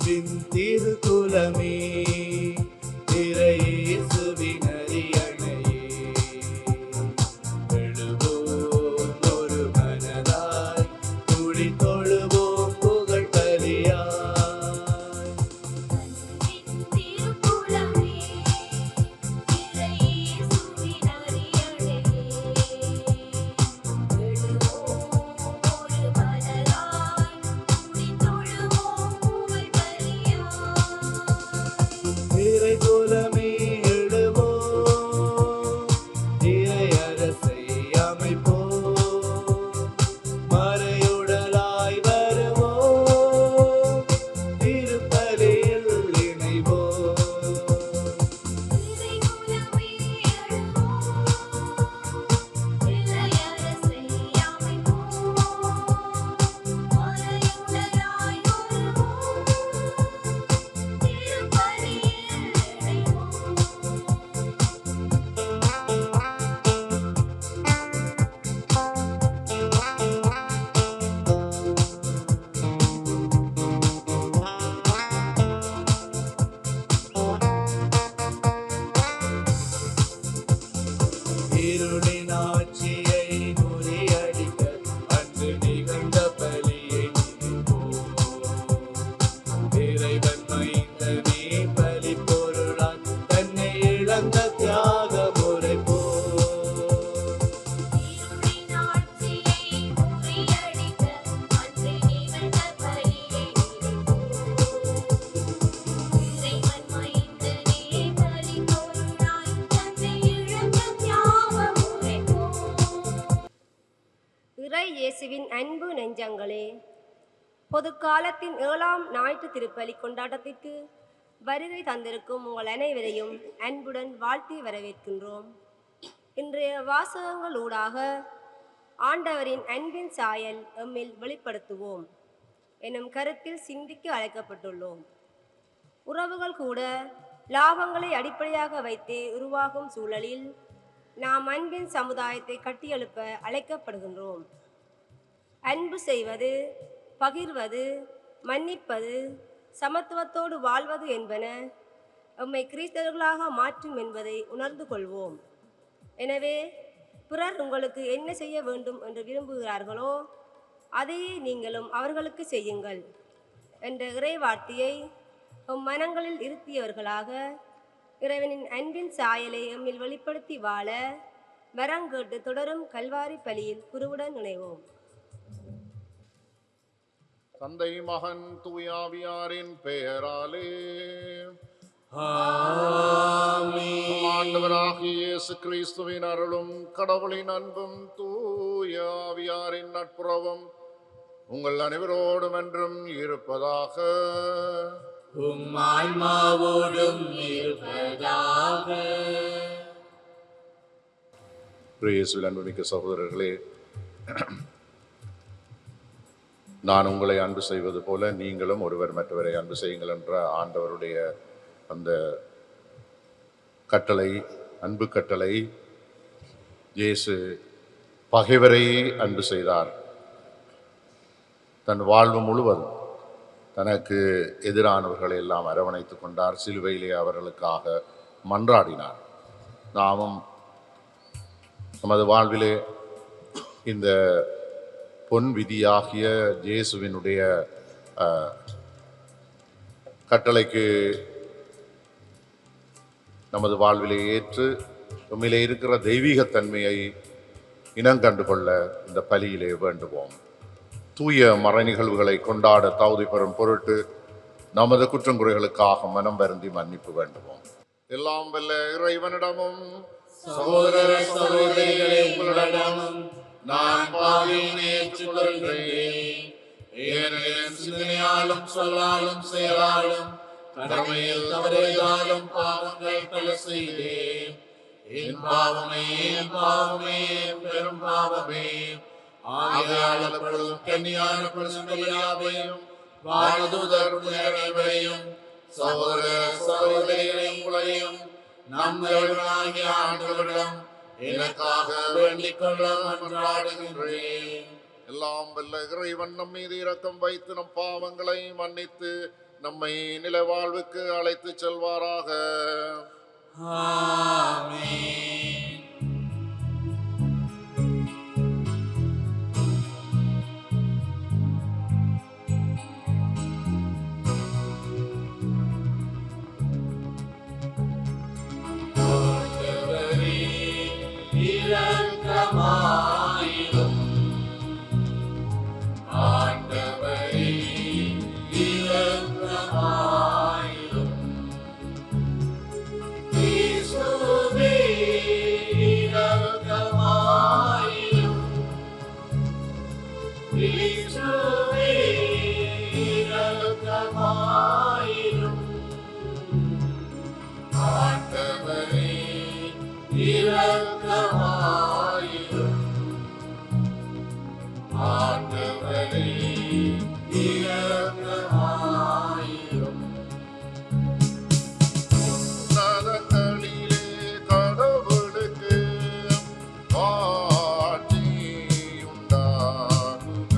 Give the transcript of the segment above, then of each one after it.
அன்பின் திருக்குலமே, இறையேசுவின் அரியணையே, எழுவோம் ஒரு மனதாய், துடி தொழுவோம் புகழ் பலியாய். இறைக்குலமே எழுவோம், இறை அரசை அமைப்போம், மறையுடலாய் வருவோம், திருப்பலியில் இணைவோம். இருளின் ஆட்சியை முறியடிக்க அன்று நிகழ்ந்த பலியை நினைப்போம். இறைவன் மைந்தனே பலி பொருளால் தன்னை இழந்த தியாகம் உரைப்போம். இறை இயேசுவின் அன்பு நெஞ்சங்களே, பொது காலத்தின் 7ஆம் ஞாயிற்று திருப்பலி கொண்டாட்டத்திற்கு வருகை தந்திருக்கும் உங்கள் அனைவரையும் அன்புடன் வாழ்த்தி வரவேற்கின்றோம். இன்றைய வாசகங்கள் ஊடாக ஆண்டவரின் அன்பின் சாயல் எம்மில் வெளிப்படுத்துவோம் எனும் கருத்தில் சிந்திக்க அழைக்கப்பட்டுள்ளோம். உறவுகள் கூட லாபங்களை அடிப்படையாக வைத்தே உருவாகும் சூழலில் நாம் அன்பின் சமுதாயத்தை கட்டியெழுப்ப அழைக்கப்படுகின்றோம். அன்பு செய்வது, பகிர்வது, மன்னிப்பது, சமத்துவத்தோடு வாழ்வது என்பன எம்மை கிறிஸ்தவர்களாக மாற்றும் என்பதை உணர்ந்து கொள்வோம். எனவே பிறர் உங்களுக்கு என்ன செய்ய வேண்டும் என்று விரும்புகிறார்களோ அதையே நீங்களும் அவர்களுக்கு செய்யுங்கள் என்ற இறைவார்த்தையை எம் மனங்களில் இருத்தியவர்களாக இறைவனின் அன்பின் சாயலை எம்மில் வெளிப்படுத்தி வாழ வரங்கேட்டு தொடரும் கல்வாரி பலியில் குருவுடன் இணைவோம். தந்தை மகன் தூயாவியாரின் பெயராலே ஆமென். ஆண்டவராகிய இயேசு கிறிஸ்துவின் அருளும் கடவுளின் அன்பும் தூயாவியாரின் நட்புறவும் உங்கள் அனைவரோடும் என்றும் இருப்பதாக. உம் ஆன்மாவோடும் இருப்பதாக. இயேசுவில் அன்புமிக்க சகோதரர்களே, நான் உங்களை அன்பு செய்வது போல நீங்களும் ஒருவர் மற்றவரை அன்பு செய்யுங்கள் என்ற ஆண்டவருடைய அந்த கட்டளை, அன்பு கட்டளை, இயேசு பகைவரை அன்பு செய்தார். தன் வாழ்வு முழுவதும் தனக்கு எதிரானவர்களை எல்லாம் அரவணைத்து கொண்டார். சிலுவையிலே அவர்களுக்காக மன்றாடினார். நாமும் நமது வாழ்விலே இந்த பொன் விதியாகிய இயேசுவினுடைய கட்டளைக்கு நமது வாழ்விலே ஏற்று உண்மையிலே இருக்கிற தெய்வீகத்தன்மையை இனங்கண்டு கொள்ள இந்த பலியிலே வேண்டுவோம். தூய மறை நிகழ்வுகளை கொண்டாட தகுதி பெறும் பொருட்டு நமது குற்றங்குறைகளுக்காக மனம் வருந்தி மன்னிப்பு வேண்டுவோம். எல்லாம் வல்ல இறைவனிடமும் சகோதர சகோதரிகளே, உங்களிடமும் நான் பாவியை ஏற்றுக்கொள்கிறேன். ஏனெனில் சிந்தனையாலும் சொல்லாலும் செயலாலும் கடமையில் தவறுதாலும் பாவங்கள் பல செய்தேன். என் பாவமே, என் பாவமே, பெரும் பாவமே. ஆகையால் எப்பொழுதும் கன்னியான பரிசுத்தமரியாவையும் வானதூதர் அனைவரையும் சகோதர சகோதரிகளை உங்களையும் நம் தேவனாகிய ஆண்டவரிடம் எனக்காக வேண்டிக் கொள்ள மன்றாடுகின்றேன். எல்லாம் வல்ல இறைவன் நம் மீது இரக்கம் வைத்து நம் பாவங்களை மன்னித்து நம்மை நிலை வாழ்வுக்கு அழைத்து செல்வாராக. ஆமென். ஆண்டவரே இரக்கமாயிரும். ஆண்டவரே இரக்கமாயிரும். இயேசுவே இரக்கமாயிரும். இயேசுவே இரக்கமாயிரும். ஆண்டவரே இரக்கமாயிரும். ஆண்டவரே இரக்கமாயிரும். உன்னதங்களிலே கடவுளுக்கு ஆட்சி உண்டாகுக.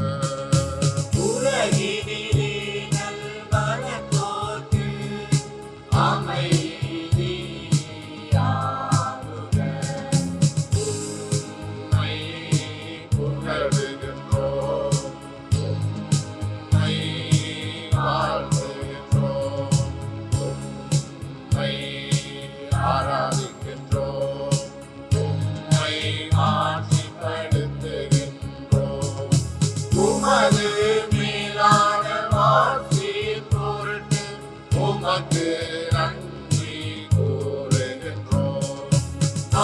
உலகினிலே நல்வரத்தோர்க்கு அமைதியாகுக. உம்மை புகழுகின்றோம், உம்மை வாழ்த்துகின்றோம், உம்மை ஆராதிக்கின்றோம், உம்மை ஆட்சிப்படுத்துகின்றோம். உமது மேலான மாட்சியின் பொருட்டு உமக்கு நன்றி கூறுகின்றோம்.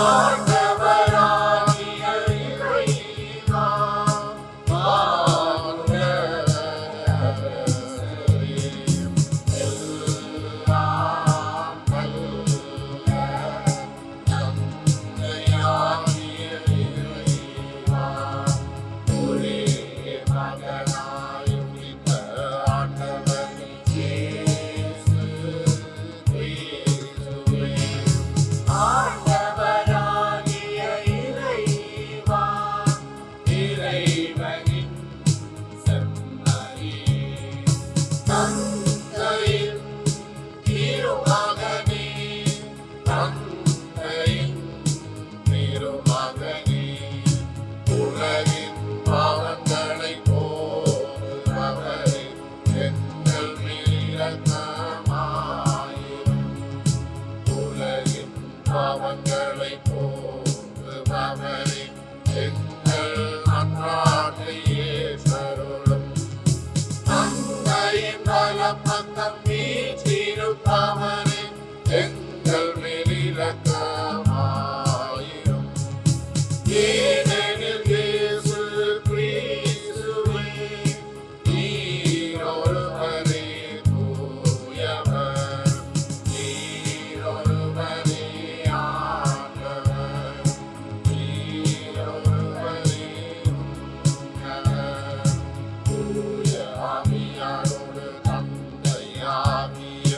ஆண்டவராகிய இறைவா, வாருக. எல்லாம் வல்ல தந்தையாகிய இறைவா, ஒரே மகனாய் உதித்த ஆண்டவர் இயேசு கிறிஸ்துவே, ஆண்டவராகிய இறைவா, இறைவனின் செம்மறியே, தந்தையின் திருமகனே, தந்தையின் திருமகனே, உலகின் பாவங்களைப் போக்குபவரே, எங்கள் மேல் இரக்கமாயிரும். உலகின் பாவங்களைப் போக்குபவரே, எங்கள் மன்றாட்டை ஏற்றருளும். தந்தையின் வலப்பக்கம் வீற்றிருப்பவரே, எங்கள் மேல் இரக்கமாயிரும். ஏனெனில் இயேசு கிறிஸ்துவே, நீர் ஒருவரே தூயவர், நீர் ஒருவரே ஆண்டவர், நீர் ஒருவரே உன்னதர். தூய ஆவியாரோடு தந்தையாகிய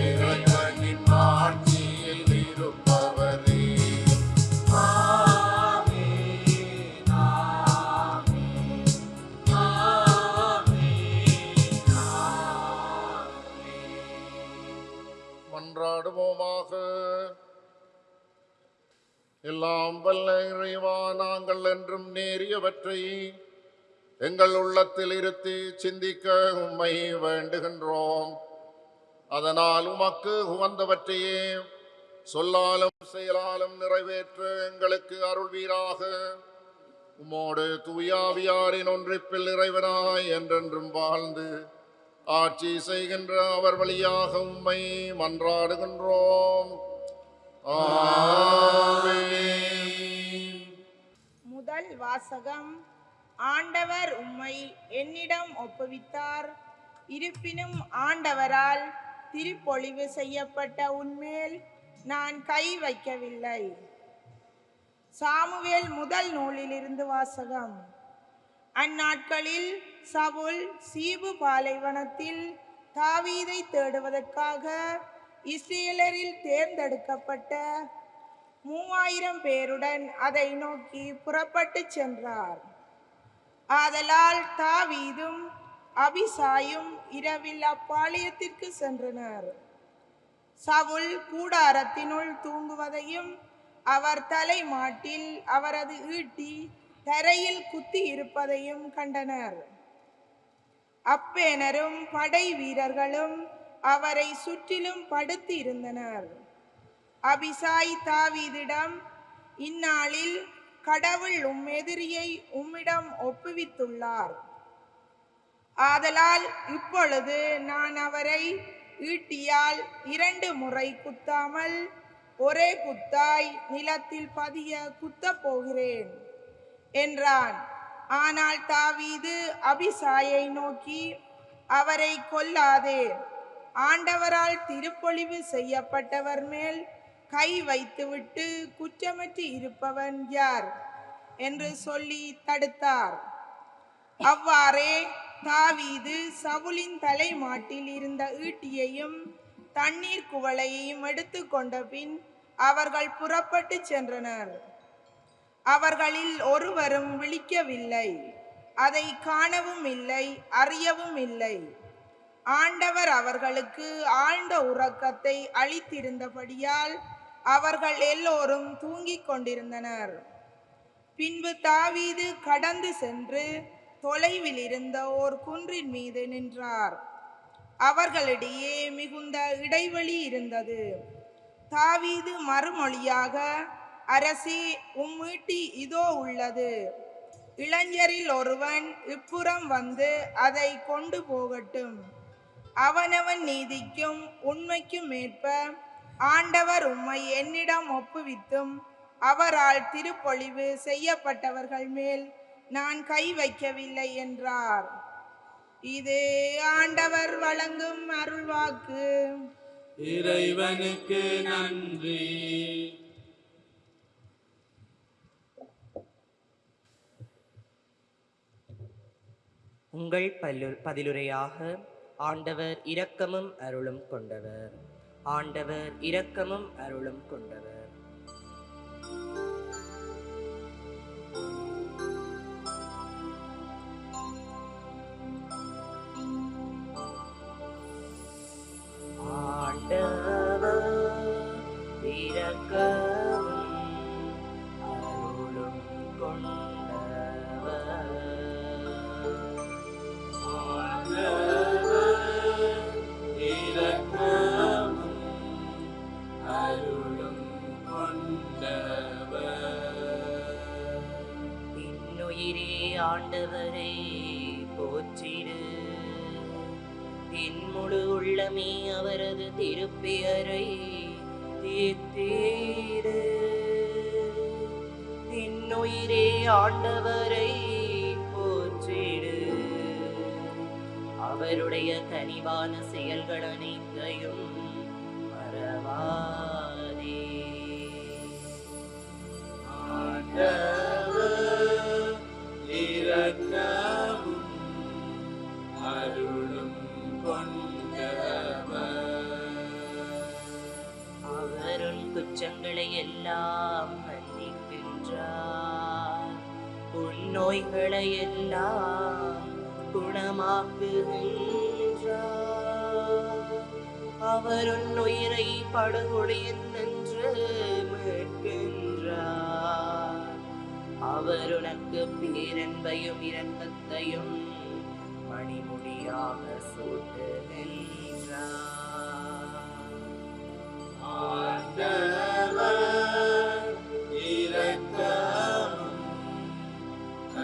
இறைவனின் ஆட்சியில் இருப்பவரே. ஆமென், ஆமென், ஆமென், ஆமென். மன்றாடுவோமாக. எல்லாம் வல்ல இறைவா, நாங்கள் என்றும் நேரியவற்றை எங்கள் உள்ளத்தில் இருத்தி சிந்திக்க உம்மை வேண்டுகின்றோம். அதனால் உமக்கு உகந்தவற்றையே சொல்லாலும் செயலாலும் நிறைவேற்ற எங்களுக்கு அருள்வீராக. உம்மோடு தூயாவியாரின் ஒன்றிப்பில் இறைவனாய் என்றென்றும் வாழ்ந்து ஆட்சி செய்கின்ற அவர் வழியாக உம்மை மன்றாடுகின்றோம். ஆமென். முதல் வாசகம். ஆண்டவர் உம்மை என்னிடம் ஒப்புவித்தார். இருப்பினும் ஆண்டவரால் திருப்பொழிவு செய்யப்பட்ட உன்மேல் நான் கை வைக்கவில்லை. சாமுவேல் முதல் நூலிலிருந்து வாசகம். அந்நாட்களில் சவுல் சீபு பாலைவனத்தில் தாவீதை தேடுவதற்காக இஸ்ரேலரில் தேர்ந்தெடுக்கப்பட்ட 3000 பேருடன் அதை நோக்கி புறப்பட்டு சென்றார். ஆதலால் தாவீதும் அபிசாயும் இரவில் அப்பாளையத்திற்கு சென்றனர். சவுல் கூடாரத்தினுள் தூங்குவதையும் அவர் தலை மாட்டில் அவரது ஈட்டி தரையில் குத்தி இருப்பதையும் கண்டனர். அப்பேனரும் படை வீரர்களும் அவரை சுற்றிலும் படுத்து இருந்தனர். அபிசாய் தாவீதிடம், இந்நாளில் கடவுள் உம் எதிரியை உம்மிடம் ஒப்புவித்துள்ளார். ஆதலால் இப்பொழுது நான் அவரை ஈட்டியால் 2 முறை குத்தாமல் ஒரே குத்தாய் நிலத்தில் பதிய குத்தப் போகிறேன் என்றான். ஆனால் தாவீது அபிசாயை நோக்கி, அவரை கொல்லாதே, ஆண்டவரால் திருப்பொழிவு செய்யப்பட்டவர் மேல் கை வைத்துவிட்டு குற்றமற்று இருப்பவன் யார் என்று சொல்லி தடுத்தார். அவ்வாறே தாவீது சவுலின் தலை மாட்டில் இருந்த ஈட்டியையும் தண்ணீர் குவளையையும் எடுத்து கொண்ட பின் அவர்கள் புறப்பட்டு சென்றனர். அவர்களில் ஒருவரும் விழிக்கவில்லை, அதை காணவும் இல்லை, அறியவும் இல்லை. ஆண்டவர் அவர்களுக்கு ஆழ்ந்த உறக்கத்தை அளித்திருந்தபடியால் அவர்கள் எல்லோரும் தூங்கிக் கொண்டிருந்தனர். பின்பு தாவீது கடந்து சென்று தொலைவில் இருந்த ஓர் குன்றின் மீது நின்றார். அவர்களிடையே மிகுந்த இடைவெளி இருந்தது. தாவீது மறுமொழியாக, அரசே, உம் ஈட்டி இதோ உள்ளது. இளைஞரில் ஒருவன் இப்புறம் வந்து அதை கொண்டு போகட்டும். அவனவன் நீதிக்கும் உண்மைக்கும் ஏற்ப ஆண்டவர் உம்மை என்னிடம் ஒப்புவித்தும் அவரால் திருப்பொழிவு செய்யப்பட்டவர்கள் மேல் நான் கை வைக்கவில்லை என்றார். இது ஆண்டவர் வழங்கும் அருள்வாக்கு. இறைவனுக்கு நன்றி. உங்கள் பதிலுரையாக, ஆண்டவர் இரக்கமும் அருளும் கொண்டவர். ஆண்டவர் இரக்கமும் அருளும் கொண்டவர். ஆண்டவர் இரக்கமும் அருளும் கொண்டவர். இன்னுயிரே ஆண்டவரை போற்றிடு, என் முழு உள்ளமே அவரது திருப்பெயரை தீர்த்தீடு. இன்னுயிரே ஆண்டவரை போற்றிடு, அவருடைய கனிவான செயல்கள் அனைத்தையும் மறவாதே. ஆண்டவர் இரக்கமும் அருளும் கொண்டவர். அவருள் குற்றங்களை எல்லாம் மன்னிக்கின்றார், உன் நோய்களை எல்லாம் குணமாக்குகின்றார். அவர் உன் உயிரை படுகொலியில் நின்று மீட்கின்றார். அவர் உனக்கு பேரன்பையும் இரக்கத்தையும் மணிமுடியாக சூட்டுகின்றார். ஆண்டவர் இரக்கமும்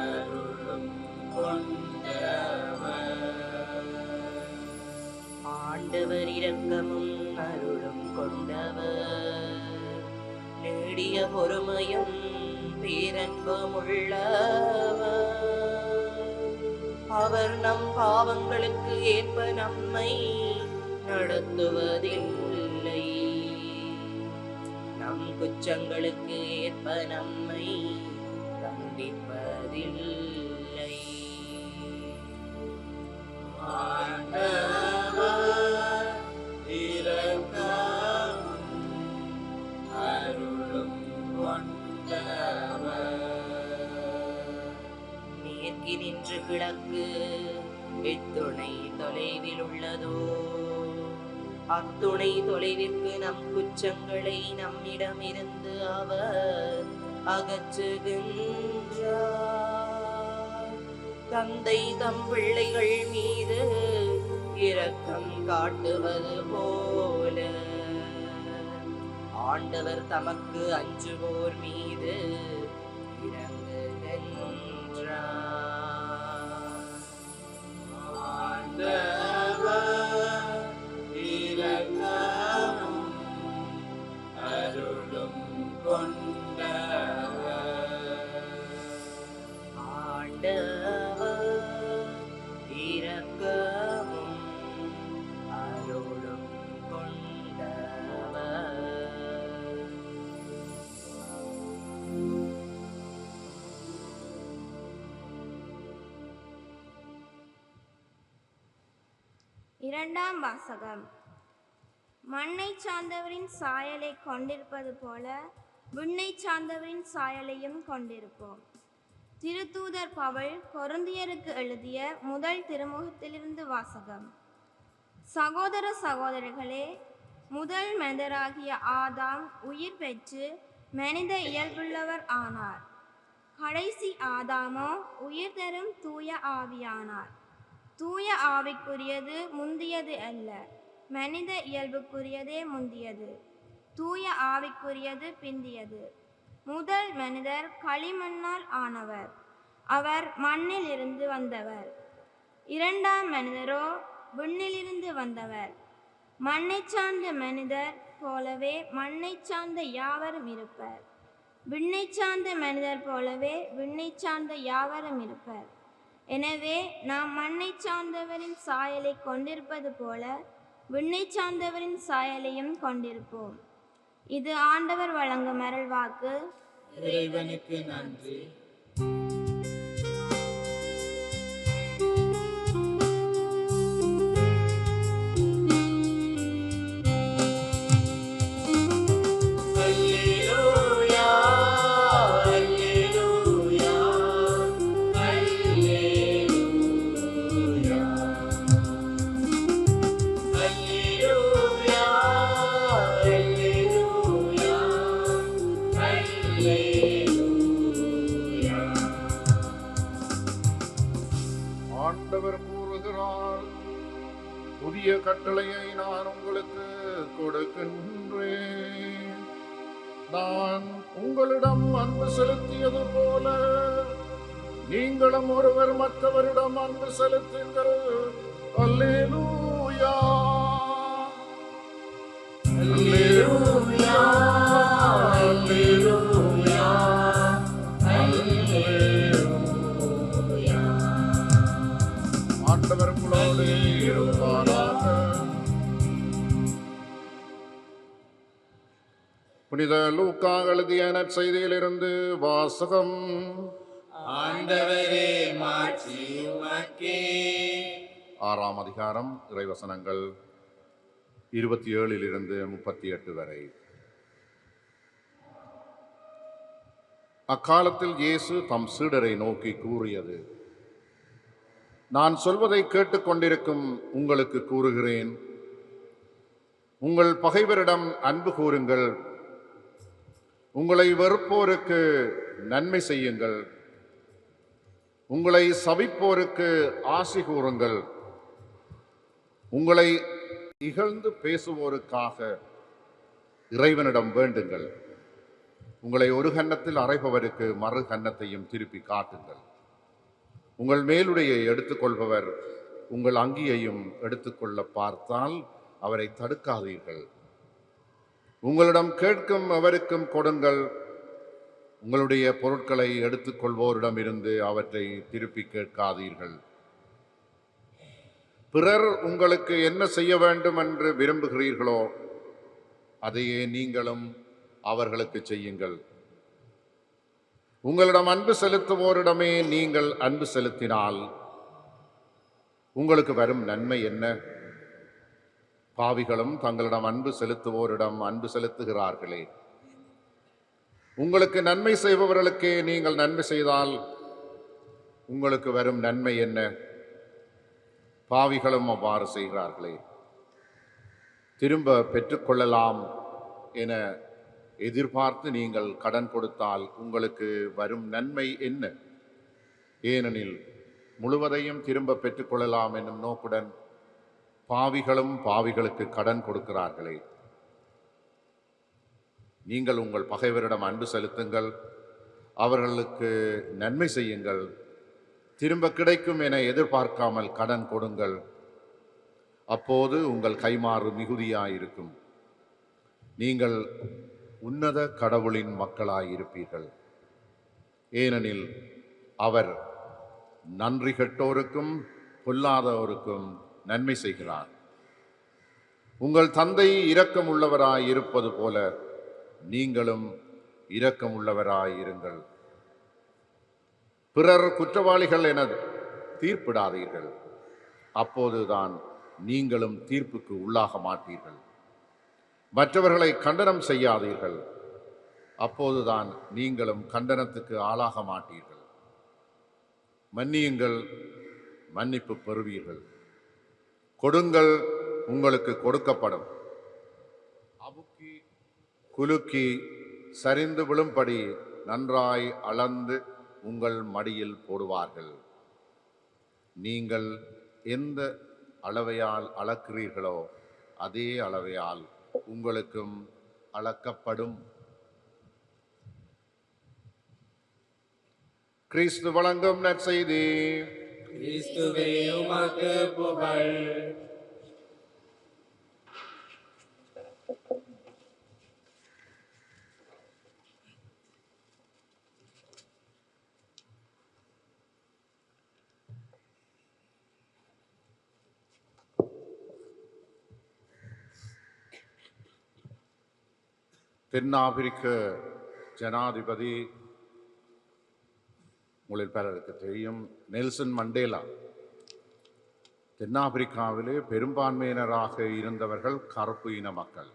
அருளும் கொண்டவர். ஆண்டவர் இரக்கமும் அருளும் கொண்டவர், நெடிய பொறுமையும் பேரன்பும் உள்ளவர். அவர் நம் பாவங்களுக்கு ஏற்ப நம்மை நடத்துவதில்லை, நம் குற்றங்களுக்கு ஏற்ப நம்மை தண்டிப்பதில்லை. ஆண்டவர் இரக்கமும் அருளும் கொண்டவர். மேற்கினின்று கிழக்கு எத்துணை வானில் உள்ளதோ. அத்துணை தொலைவிற்கு நம் குற்றங்களை நம்மிடமிருந்து அவர் அகற்றுகின்றார். தந்தை தம் பிள்ளைகள் மீது இரக்கம் காட்டுவது போல ஆண்டவர் தமக்கு அஞ்சுவோர் மீது இறங்குகின்றார். ஆண்டவர் இரக்கமும் அருளும் கொண்டவர். ஆண்டவர் இரக்கமும் அருளும் கொண்டவர். இரண்டாம் வாசகம். மண்ணை சார்ந்தவரின் சாயலை கொண்டிருப்பது போல விண்ணை சார்ந்தவரின் சாயலையும் கொண்டிருப்போம். திருத்தூதர் பவுல் கொரிந்தியருக்கு எழுதிய முதல் திருமுகத்திலிருந்து வாசகம். சகோதர சகோதரிகளே, முதல் மனிதராகிய ஆதாம் உயிர் பெற்று மனித இயல்புள்ளவர் ஆனார். கடைசி ஆதாமோ உயிர் தரும் தூய ஆவியானார். தூய ஆவிக்குரியது முந்தியது அல்ல, மனித இயல்புக்குரியதே முந்தியது. தூய ஆவிக்குரியது பிந்தியது. முதல் மனிதர் களிமண்ணால் ஆனவர், அவர் மண்ணில் இருந்து வந்தவர். இரண்டாம் மனிதரோ விண்ணிலிருந்து வந்தவர். மண்ணை சார்ந்த மனிதர் போலவே மண்ணை சார்ந்த யாவரும் இருப்பர். விண்ணை சார்ந்த மனிதர் போலவே விண்ணை சார்ந்த யாவரும் இருப்பர். எனவே நாம் மண்ணை சார்ந்தவரின் சாயலை கொண்டிருப்பது போல விண்ணை சார்ந்தவரின் சாயலையும் கொண்டிருப்போம். இது ஆண்டவர் வழங்கும் அருள்வாக்கு. இறைவனுக்கு நன்றி. ஆண்டவர் கூறுகிறார், புதிய கட்டளையை நான் உங்களுக்கு கொடுக்கின்றேன். நான் உங்களிடம் அன்பு செலுத்தியது போல நீங்களும் ஒருவர் மற்றவரிடம் அன்பு செலுத்துங்கள். அல்லேலூயா, அல்லேலூயா, அல்லேலூயா, அல்லேலூயா. ஆண்டவர் உங்களோடு இருப்பாராக. புனித லூக்கா எழுதிய நற்செய்தியிலிருந்து வாசகம். ஆண்டவரே, மாட்சி உமக்கே. 6ஆம் அதிகாரம், இறைவசனங்கள் 27 38 வரை. அக்காலத்தில் இயேசு தம் சீடரை நோக்கி கூறியது: நான் சொல்வதை கேட்டுக்கொண்டிருக்கும் உங்களுக்கு கூறுகிறேன், உங்கள் பகைவரிடம் அன்பு கூறுங்கள், உங்களை வெறுப்போருக்கு நன்மை செய்யுங்கள், உங்களை சபிப்போருக்கு ஆசி கூறுங்கள், உங்களை இகழ்ந்து பேசுவோருக்காக இறைவனிடம் வேண்டுங்கள், உங்களை ஒரு கன்னத்தில் அறைபவருக்கு மறு கன்னத்தையும் திருப்பி காட்டுங்கள், உங்கள் மேலுடையை எடுத்துக்கொள்பவர் உங்கள் அங்கியையும் எடுத்துக்கொள்ள பார்த்தால் அவரை தடுக்காதீர்கள், உங்களிடம் கேட்கும் எவருக்கும் கொடுங்கள், உங்களுடைய பொருட்களை எடுத்துக்கொள்வோரிடம் இருந்து அவற்றை திருப்பி கேட்காதீர்கள். பிறர் உங்களுக்கு என்ன செய்ய வேண்டும் என்று விரும்புகிறீர்களோ அதையே நீங்களும் அவர்களுக்கு செய்யுங்கள். உங்களிடம் அன்பு செலுத்துவோரிடமே நீங்கள் அன்பு செலுத்தினால் உங்களுக்கு வரும் நன்மை என்ன? பாவிகளும் தங்களிடம் அன்பு செலுத்துவோரிடம் அன்பு செலுத்துகிறார்களே. உங்களுக்கு நன்மை செய்பவர்களுக்கே நீங்கள் நன்மை செய்தால் உங்களுக்கு வரும் நன்மை என்ன? பாவிகளும் அவ்வாறு செய்கிறார்களே. திரும்ப பெற்றுக்கொள்ளலாம் என எதிர்பார்த்து நீங்கள் கடன் கொடுத்தால் உங்களுக்கு வரும் நன்மை என்ன? ஏனெனில் முழுவதையும் திரும்ப பெற்றுக்கொள்ளலாம் என்னும் நோக்குடன் பாவிகளும் பாவிகளுக்கு கடன் கொடுக்கிறார்களே. நீங்கள் உங்கள் பகைவரிடம் அன்பு செலுத்துங்கள், அவர்களுக்கு நன்மை செய்யுங்கள், திரும்ப கிடைக்கும் என எதிர்பார்க்காமல் கடன் கொடுங்கள். அப்போது உங்கள் கைமாறு மிகுதியாயிருக்கும், நீங்கள் உன்னத கடவுளின் மக்களாயிருப்பீர்கள். ஏனெனில் அவர் நன்றி கெட்டோருக்கும் பொல்லாதோருக்கும் நன்மை செய்கிறார். உங்கள் தந்தை இரக்கம் உள்ளவராயிருப்பது போல நீங்களும் இரக்கம் உள்ளவராயிருங்கள். பிறர் குற்றவாளிகள் என தீர்ப்பிடாதீர்கள், அப்போதுதான் நீங்களும் தீர்ப்புக்கு உள்ளாக மாட்டீர்கள். மற்றவர்களை கண்டனம் செய்யாதீர்கள், அப்போதுதான் நீங்களும் கண்டனத்துக்கு ஆளாக மாட்டீர்கள். மன்னியுங்கள், மன்னிப்பு பெறுவீர்கள். கொடுங்கள், உங்களுக்கு கொடுக்கப்படும். அமுக்கி குலுக்கி சரிந்து விழும்படி நன்றாய் அளந்து உங்கள் மடியில் போடுவார்கள். நீங்கள் எந்த அளவையால் அளக்கிறீர்களோ அதே அளவையால் உங்களுக்கும் அளக்கப்படும். கிறிஸ்து வழங்கும் நற்செய்தி. கிறிஸ்துவே உமக்கு புகழ். தென்னாப்பிரிக்க ஜனாதிபதி உங்களில் பலருக்கு தெரியும், நெல்சன் மண்டேலா. தென்னாப்பிரிக்காவிலே பெரும்பான்மையினராக இருந்தவர்கள் கருப்பு இன மக்கள்.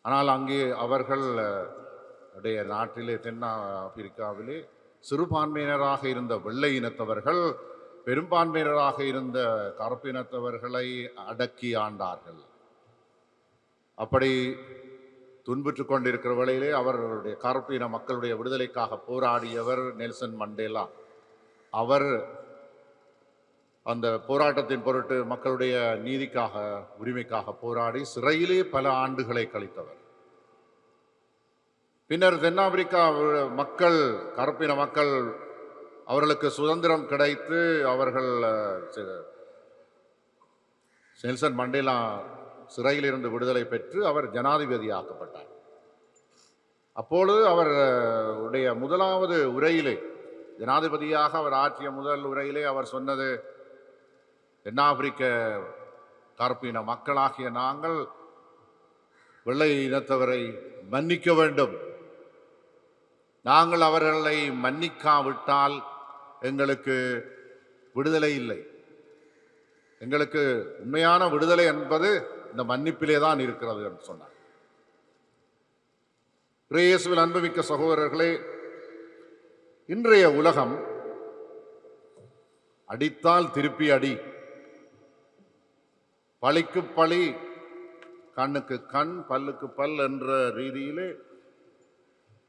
ஆனால் அங்கே அவர்கள் நாட்டிலே தென்னாப்பிரிக்காவிலே சிறுபான்மையினராக இருந்த வெள்ளை இனத்தவர்கள் பெரும்பான்மையினராக இருந்த கருப்பு இனத்தவர்களை அடக்கி ஆண்டார்கள். அப்படி துன்புற்று கொண்டிருக்கிற வேளையிலே அவர்களுடைய கருப்பு இன மக்களுடைய விடுதலைக்காக போராடியவர் நெல்சன் மண்டேலா. அவர் அந்த போராட்டத்தின் பொருட்டு மக்களுடைய நீதிக்காக, உரிமைக்காக போராடி சிறையிலே பல ஆண்டுகளை கழித்தவர். பின்னர் தென்னாப்பிரிக்கா மக்கள், கருப்பின மக்கள், அவர்களுக்கு சுதந்திரம் கிடைத்து அவர்கள் நெல்சன் மண்டேலா சிறையில் இருந்து விடுதலை பெற்று அவர் ஜனாதிபதியாக்கப்பட்டார். அப்பொழுது அவருடைய முதலாவது உரையிலே, ஜனாதிபதியாக அவர் ஆற்றிய முதல் உரையிலே அவர் சொன்னது, தென்னாப்பிரிக்க கருப்பின மக்களாகிய நாங்கள் வெள்ளை இனத்தவரை மன்னிக்க வேண்டும். நாங்கள் அவர்களை மன்னிக்காவிட்டால் எங்களுக்கு விடுதலை இல்லை. எங்களுக்கு உண்மையான விடுதலை என்பது இந்த மன்னிப்பிலே தான் இருக்கிறது என்று சொன்னார். இயேசுவில் அன்புமிக்க சகோதரர்களே, இன்றைய உலகம் அடித்தால் திருப்பி அடி, பழிக்கு பழி, கண்ணுக்கு கண், பல்லுக்கு பல் என்ற ரீதியிலே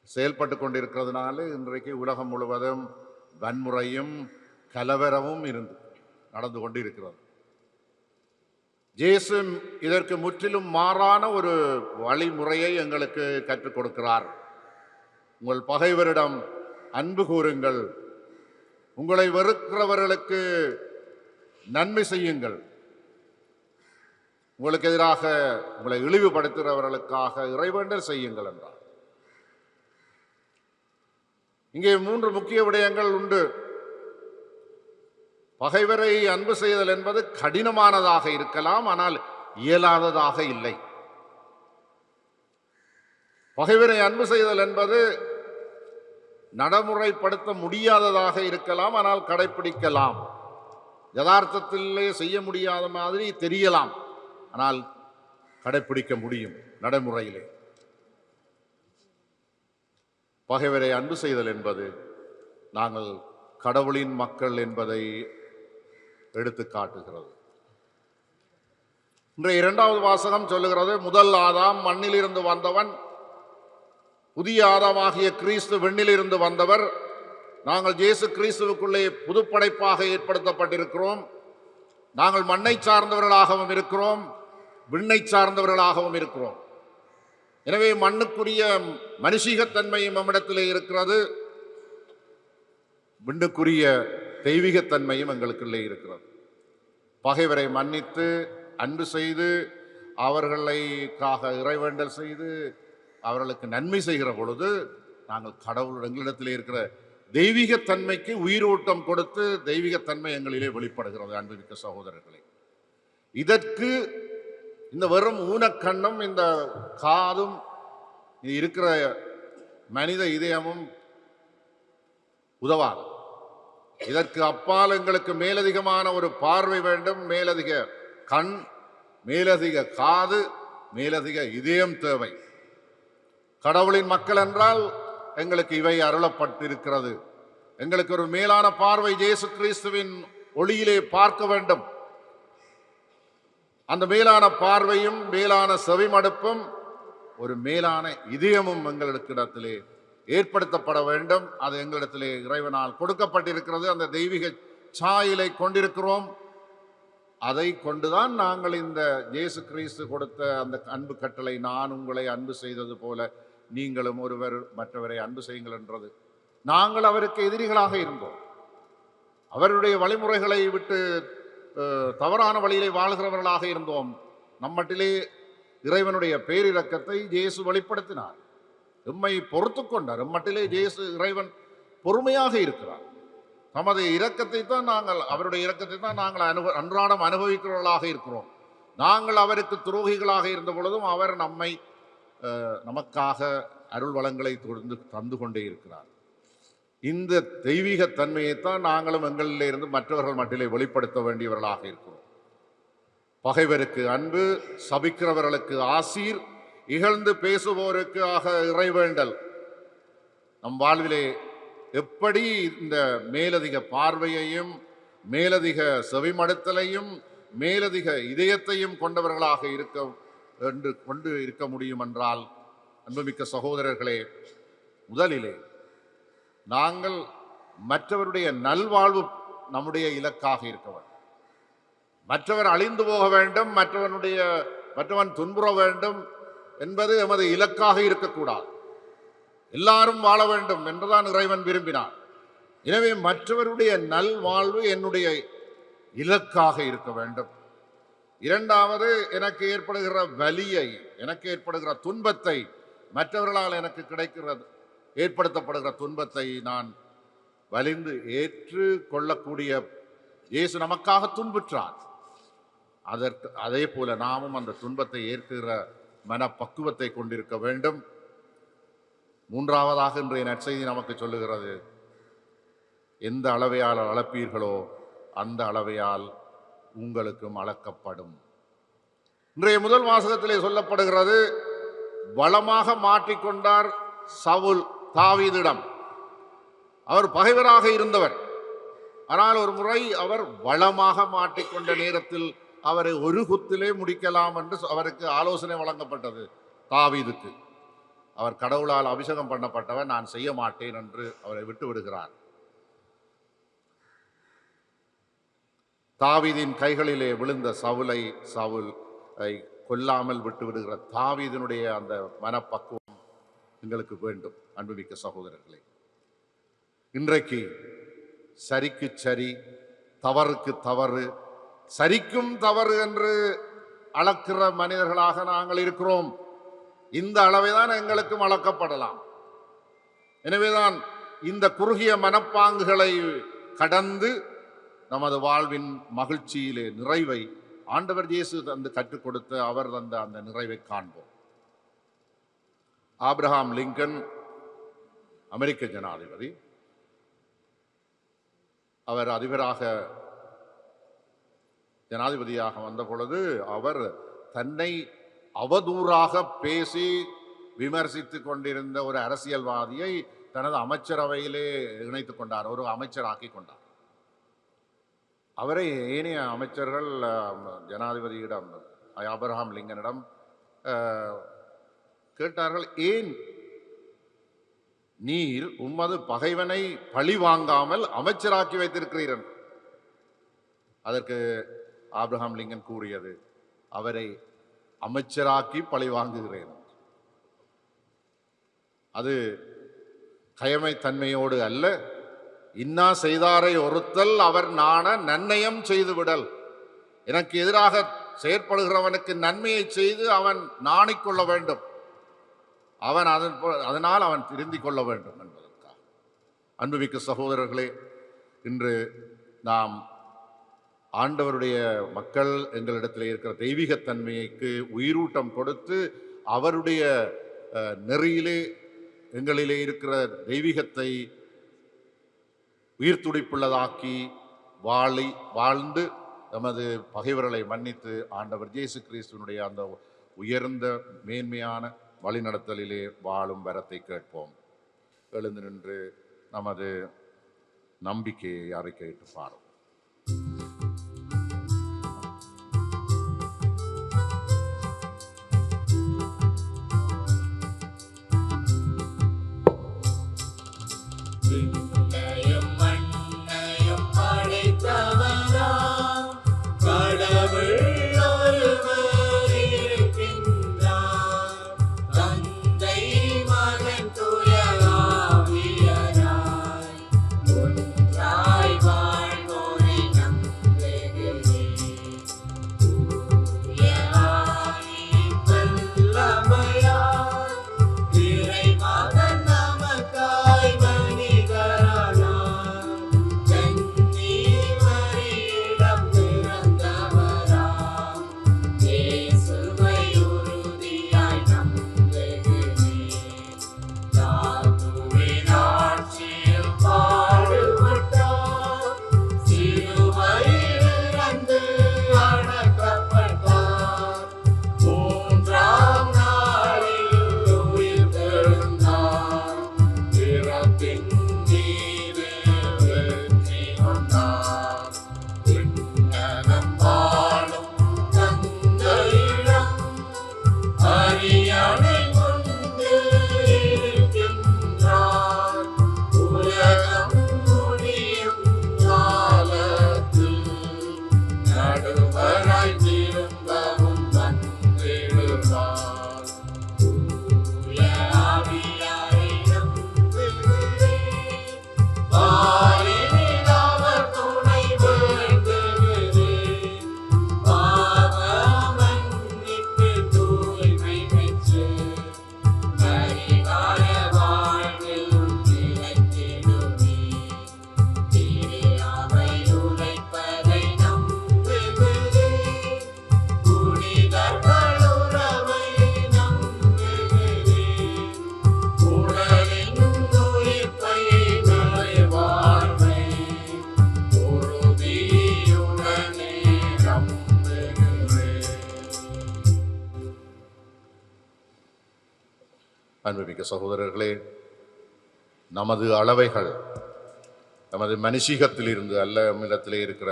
செயல்பட்டு கொண்டிருக்கிறதுனால இன்றைக்கு உலகம் முழுவதும் வன்முறையும் கலவரமும் நடந்து கொண்டிருக்கிறது. இயேசு இதற்கு முற்றிலும் மாறான ஒரு வழிமுறையை எங்களுக்கு கற்றுக் கொடுக்கிறார். உங்கள் பகைவரிடம் அன்பு கூறுங்கள், உங்களை வெறுக்கிறவர்களுக்கு நன்மை செய்யுங்கள், உங்களுக்கு எதிராக உங்களை இழிவுபடுத்துகிறவர்களுக்காக இறைவேண்டல் செய்யுங்கள் என்றார். இங்கே 3 முக்கிய விடயங்கள் உண்டு. பகைவரை அன்பு செய்தல் என்பது கடினமானதாக இருக்கலாம், ஆனால் இயலாததாக இல்லை. பகைவரை அன்பு செய்தல் என்பது நடைமுறைப்படுத்த முடியாததாக இருக்கலாம், ஆனால் கடைபிடிக்கலாம். யதார்த்தத்திலே செய்ய முடியாத மாதிரி தெரியலாம், ஆனால் கடைபிடிக்க முடியும் நடைமுறையிலே. பகைவரை அன்பு செய்தல் என்பது நாங்கள் கடவுளின் மக்கள் என்பதை எடுத்து காட்டுகிறது. இன்றைய இரண்டாவது வாசகம் சொல்லுகிறது, முதல் ஆதாம் மண்ணிலிருந்து வந்தவன், புதிய ஆதாமாகிய கிறிஸ்து விண்ணிலிருந்து வந்தவர். நாங்கள் இயேசு கிறிஸ்துவுக்குள்ளே புதுப்படைப்பாக ஏற்படுத்தப்பட்டிருக்கிறோம். நாங்கள் மண்ணை சார்ந்தவர்களாகவும் இருக்கிறோம், விண்ணை சார்ந்தவர்களாகவும் இருக்கிறோம். எனவே மண்ணுக்குரிய மனுஷீகத்தன்மையும் நம்மிடத்திலே இருக்கிறது, விண்ணுக்குரிய தெய்வீகத்தன்மையும் எங்களுக்குள்ளே இருக்கிறது. பகைவரை மன்னித்து அன்பு செய்து அவர்களுக்காக இறைவேண்டல் செய்து அவர்களுக்கு நன்மை செய்கிற பொழுது நாங்கள் கடவுள் எங்களிடத்திலே இருக்கிற தெய்வீகத்தன்மைக்கு உயிரோட்டம் கொடுத்து தெய்வீகத்தன்மை எங்களிலே வெளிப்படுகிறது. அன்புமிக்க சகோதரர்களே, இதற்கு இந்த வெறும் ஊனக்கண்ணும் இந்த காதும் இருக்கிற மனித இதயமும் உதவாது. இதற்கு அப்பால் எங்களுக்கு மேலதிகமான ஒரு பார்வை வேண்டும். மேலதிக கண், மேலதிக காது, மேலதிக இதயம் தேவை. கடவுளின் மக்கள் என்றால் எங்களுக்கு இவை அருளப்பட்டிருக்கிறது. எங்களுக்கு ஒரு மேலான பார்வை இயேசு கிறிஸ்துவின் ஒளியிலே பார்க்க வேண்டும். அந்த மேலான பார்வையும் மேலான செவிமடுப்பும் ஒரு மேலான இதயமும் எங்களிடத்திலே ஏற்படுத்தப்பட வேண்டும். அது எங்களிடத்திலே இறைவனால் கொடுக்கப்பட்டிருக்கிறது. அந்த தெய்வீக சாயலை கொண்டிருக்கிறோம். அதை கொண்டுதான் நாங்கள் இந்த இயேசு கிறிஸ்து கொடுத்த அந்த அன்பு கட்டளை, நான் உங்களை அன்பு செய்தது போல நீங்களும் ஒருவர் மற்றவரை அன்பு செய்யுங்கள் என்றது. நாங்கள் அவருக்கு எதிரிகளாக இருந்தோம். அவருடைய வழிமுறைகளை விட்டு தவறான வழியிலே வாழ்கிறவர்களாக இருந்தோம். நம்மட்டிலே இறைவனுடைய பேரிரக்கத்தை இயேசு வெளிப்படுத்தினார். எம்மை பொறுத்து கொண்டார். எம்மட்டிலே இயேசு இறைவன் பொறுமையாக இருக்கிறார். நமது இரக்கத்தை தான் நாங்கள், அவருடைய இரக்கத்தை தான் நாங்கள் அன்றாடம் அனுபவிக்கிறவர்களாக இருக்கிறோம். நாங்கள் அவருக்கு துரோகிகளாக இருந்த பொழுதும் அவர் நம்மை நமக்காக அருள் வளங்களை தொடர்ந்து தந்து கொண்டே இருக்கிறார். இந்த தெய்வீகத்தன்மையைத்தான் நாங்களும் எங்களிலே இருந்து மற்றவர்கள் மட்டிலே வெளிப்படுத்த வேண்டியவர்களாக இருக்கிறோம். பகைவருக்கு அன்பு, சபிக்கிறவர்களுக்கு ஆசீர், இகழ்ந்து பேசுவோருக்கு ஆக இறைவேண்டல். நம் வாழ்விலே எப்படி இந்த மேலதிக பார்வையையும் மேலதிக செவிமடுத்தலையும் மேலதிக இதயத்தையும் கொண்டவர்களாக கொண்டு இருக்க முடியும் என்றால், அன்புமிக்க சகோதரர்களே, முதலிலே நாங்கள் மற்றவருடைய நல்வாழ்வு நம்முடைய இலக்காக இருக்க வேண்டும். மற்றவர் அழிந்து போக வேண்டும், மற்றவன் துன்புற வேண்டும் என்பது எமது இலக்காக இருக்கக்கூடாது. எல்லாரும் வாழ வேண்டும் என்றுதான் இறைவன் விரும்பினார். எனவே மற்றவருடைய நல்வாழ்வு என்னுடைய இலக்காக இருக்க வேண்டும். இரண்டாவது, எனக்கு ஏற்படுகிற வலியை, எனக்கு ஏற்படுகிற துன்பத்தை, மற்றவர்களால் எனக்கு ஏற்படுத்தப்படுகிற துன்பத்தை நான் வலிந்து ஏற்று கொள்ளக்கூடிய இயேசு நமக்காக துன்புற்றார். அதே போல நாமும் அந்த துன்பத்தை ஏற்கிற மனப்பக்குவத்தை கொண்டிருக்க வேண்டும். மூன்றாவதாக இன்றைய நற்செய்தி நமக்கு சொல்லுகிறது, எந்த அளவையால் அளப்பீர்களோ அந்த அளவையால் உங்களுக்கும் அளக்கப்படும். இன்றைய முதல் வாசகத்திலே சொல்லப்படுகிறது, வளமாக மாற்றிக்கொண்டார் சவுல் தாவீதிடம். அவர் பகைவராக இருந்தவர். ஆனால் ஒரு முறை அவர் வளமாக மாட்டிக்கொண்ட நேரத்தில் அவரை ஒரு குத்திலே முடிக்கலாம் என்று அவருக்கு ஆலோசனை வழங்கப்பட்டது. தாவீதுக்கு அவர் கடவுளால் அபிஷேகம் பண்ணப்பட்டவர், நான் செய்ய மாட்டேன் என்று அவரை விட்டு விடுகிறார். தாவீதின் கைகளிலே விழுந்த சவுல் கொல்லாமல் விட்டு விடுகிற தாவீதினுடைய அந்த மனப்பக்குவம் எங்களுக்கு வேண்டும். அன்புமிக்க சகோதரர்களே, இன்றைக்கு சரிக்கு சரி, தவறுக்கு தவறு, சரிக்கும் தவறு என்று அளக்கிற மனிதர்களாக நாங்கள் இருக்கிறோம். இந்த அளவைதான் எங்களுக்கும் அளக்கப்படலாம். எனவேதான் இந்த குறுகிய மனப்பாங்குகளை கடந்து நமது வாழ்வின் மகிழ்ச்சியிலே நிறைவை ஆண்டவர் இயேசு தந்து கற்றுக் கொடுத்த அவர் தந்த அந்த நிறைவை காண்போம். ஆப்ரஹாம் லிங்கன் அமெரிக்க ஜனாதிபதி. அவர் ஜனாதிபதியாக வந்த பொழுது அவர் தன்னை அவதூறாக பேசி விமர்சித்து கொண்டிருந்த ஒரு அரசியல்வாதியை தனது அமைச்சரவையிலே இணைத்துக் கொண்டார், ஒரு அமைச்சராக்கி கொண்டார். அவரை ஏனைய அமைச்சர்கள் ஜனாதிபதியிடம் ஆபிரகாம் லிங்கனிடம் கேட்டார்கள், ஏன் நீர் உமது பகைவனை பழி வாங்காமல் அமைச்சராக்கி வைத்திருக்கிறீர்கள்? அதற்கு ஆபிரகாம் லிங்கன் கூறியது, அவரை அமைச்சராக்கி பழி வாங்குகிறேன். அது கயமைத்தன்மையோடு அல்ல, இன்னா செய்தாரை ஒருத்தல் அவர் நாண நன்னயம் செய்துவிடல். எனக்கு எதிராக செயற்படுகிறவனுக்கு நன்மையை செய்து அவன் நாணிக்கொள்ள வேண்டும், அவன் அதனால் அவன் திருந்திக் கொள்ள வேண்டும் என்பதற்காக. அன்புமிக்க சகோதரர்களே, இன்று நாம் ஆண்டவருடைய மக்கள் எங்களிடத்தில் இருக்கிற தெய்வீகத்தன்மைக்கு உயிரூட்டம் கொடுத்து அவருடைய நெறியிலே எங்களிலே இருக்கிற தெய்வீகத்தை உயிர் துடிப்புள்ளதாக்கி வாழ்ந்து நமது பகைவர்களை மன்னித்து ஆண்டவர் இயேசு கிறிஸ்துவனுடைய அந்த உயர்ந்த மேன்மையான வழிநடத்தலிலே வாழும் வரத்தை கேட்போம். எழுந்து நின்று நமது நம்பிக்கையை அறிக்கையிட்டு பாடும். அன்புமிக்க சகோதரர்களே, நமது அளவைகள் நமது மனுஷீகத்திலிருந்து அல்ல, நம்மிடத்திலே இருக்கிற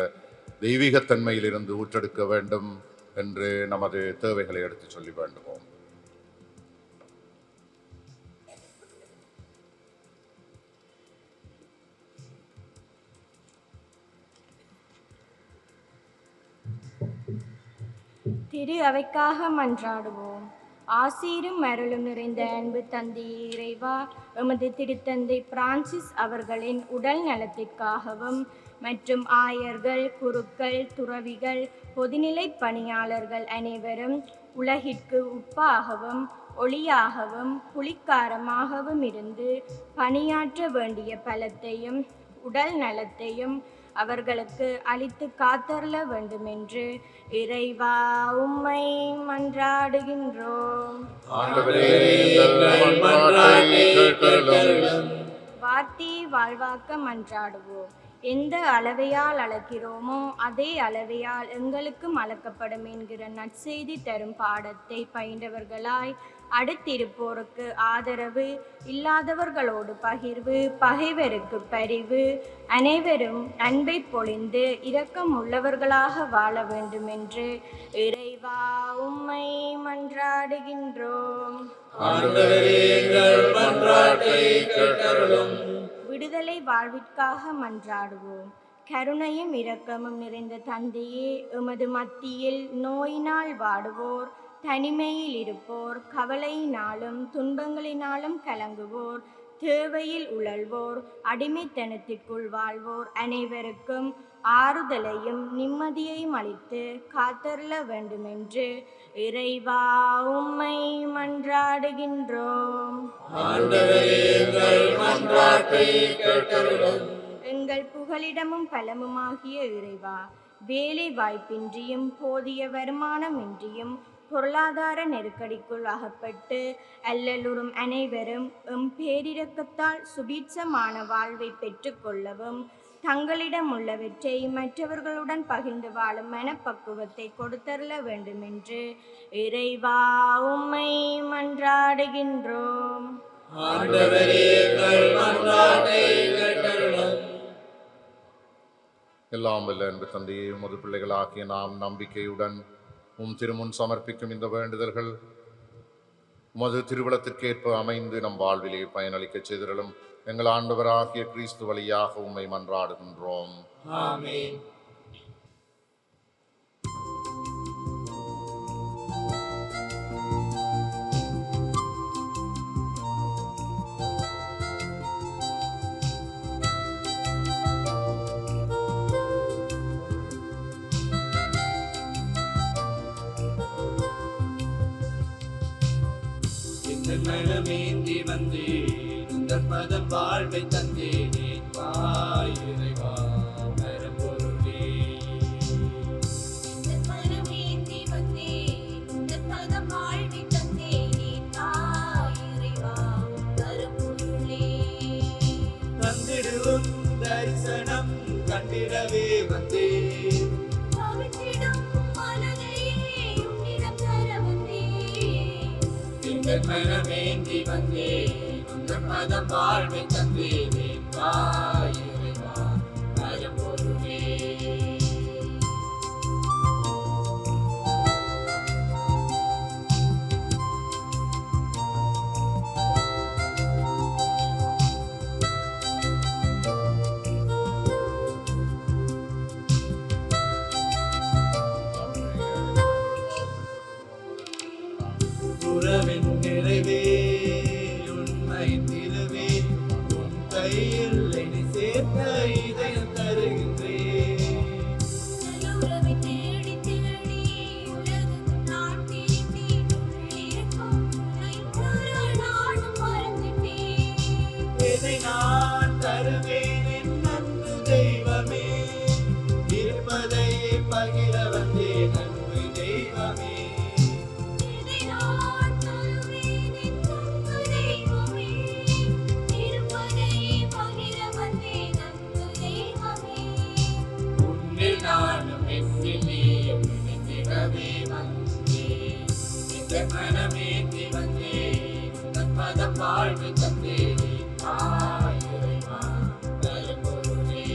தெய்வீகத்தன்மையிலிருந்து ஊற்றெடுக்க வேண்டும் என்று நமது தேவைகளை எடுத்து சொல்லி வேண்டுவோம். திரு அவைக்காக மன்றாடுவோம். ஆசீரும் அருளும் நிறைந்த அன்பு தந்தை இறைவா, எமது திருத்தந்தை பிரான்சிஸ் அவர்களின் உடல் நலத்திற்காகவும் மற்றும் ஆயர்கள், குருக்கள், துறவிகள், பொதுநிலை பணியாளர்கள் அனைவரும் உலகிற்கு உப்பாகவும் ஒளியாகவும் புலிக்காரமாகவும் இருந்து பணியாற்ற வேண்டிய பலத்தையும் உடல் நலத்தையும் அவர்களுக்கு அளித்து காத்தருள வேண்டுமென்று இறைவா உம்மை மன்றாடுகின்றோம். வார்த்தை வாழ்வாக்க மன்றாடுவோம். எந்த அளவையால் அளக்கிறோமோ அதே அளவையால் எங்களுக்கும் அளக்கப்படும் என்கிற நற்செய்தி தரும் பாடத்தை பயின்றவர்களாய் அடுத்திருப்போருக்கு ஆதரவு, இல்லாதவர்களோடு பகிர்வு, பகைவருக்கு பரிவு, அனைவரும் அன்பை பொழிந்து இரக்கம் உள்ளவர்களாக வாழ வேண்டும் என்று இறைவா உம்மை மன்றாடுகின்றோம். ஆண்டவரே, எங்கள் மன்றாட்டை கேட்டருளும். விடுதலை வாழ்விற்காக மன்றாடுவோம். கருணையும் இரக்கமும் நிறைந்த தந்தையே, எமது மத்தியில் நோயினால் வாடுவோர், தனிமையில் இருப்போர், கவலையினாலும் துன்பங்களினாலும் கலங்குவோர், தேவையில் உழல்வோர், அடிமைத்தனத்திற்குள் வாழ்வோர் அனைவருக்கும் ஆறுதலையும் நிம்மதியையும் அளித்து காத்தருள வேண்டுமென்று இறைவா உம்மை மன்றாடுகின்றோம். ஆண்டவரே, எங்கள் மன்றாட்டை கேட்டருளும். எங்கள் புகலிடமும் பலமுமாகிய இறைவா, வேலை வாய்ப்பின்றியும் போதிய வருமானமின்றியும் பொருளாதார நெருக்கடிக்குள் அகப்பட்டு அல்லலுறும் அனைவரும் எம் பேரிரக்கத்தால் சுபீட்சமான வாழ்வை பெற்றுக்கொள்ளவும், தங்களிடம் உள்ளவற்றை மற்றவர்களுடன் பகிர்ந்து வாழும் மனப்பக்குவத்தை கொடுத்தருள வேண்டுமென்று இறைவா உம்மை மன்றாடுகின்றோம். ஆண்டவரே, எங்கள் மன்றாட்டை கேட்டருளும். எல்லாம் வல்ல அன்பு தந்தையே, உமது பிள்ளைகளாகிய நாம் நம்பிக்கையுடன் திருமுன் சமர்ப்பிக்கும் இந்த வேண்டுதல்கள் உமது திருவிழத்திற்கேற்ப அமைந்து நம் வாழ்விலே பயனளிக்கச் செய்திருளும். எங்கள் ஆண்டவராகிய கிறிஸ்து வழியாக உம்மை மன்றாடுகின்றோம். ஆமென். மனமேந்தி வந்தேன், உந்தன் பதம் வாழ்வை தந்தேனே, தாய் இறைவா பரம்பொருளே. மனமேந்தி வந்தேன், உந்தன் பதம் வாழ்வை தந்தேனே, தாய் இறைவா பரம்பொருளே. தந்திடுவும் தரிசனம் கண்டிடவே வந்தேன், தவித்திடும் மனதையே உன்னிடம் தர வந்தேன். எங்கள் மனமேந்தி வந்தேன், உந்தன் பதம் வாழ்வை தந்தேனே, தாய் இறைவா பரம்பொருளே. உறவின் நிறைவே, உண்மை திருவே, உன் கையில் என்னை சேர்த்த இதயம் தருகின்றேன். நல்லுறவை தேடி தேடி உலகெங்கும் நான் தேடி உள்ளிருக்கும் உன்னை ஒரு நாளும் மறந்துட்டேன். இதை நான் தருவேன் என் அன்பு தெய்வமே, இருப்பதை பகிர வந்தேன் அன்பு தெய்வமே. இதை நான் தருவேன் என் அன்பு தெய்வமே, இருப்பதை பகிர வந்தேன் அன்பு தெய்வமே. உன்னில் நானும் என்னில் நீயும் இணைந்திடவே வந்தேன், இந்த மனமேந்தி வந்தேன், உந்தன் பதம் வாழ்வு தந்தேனே, தாய் இறைவா பரம்பொருளே.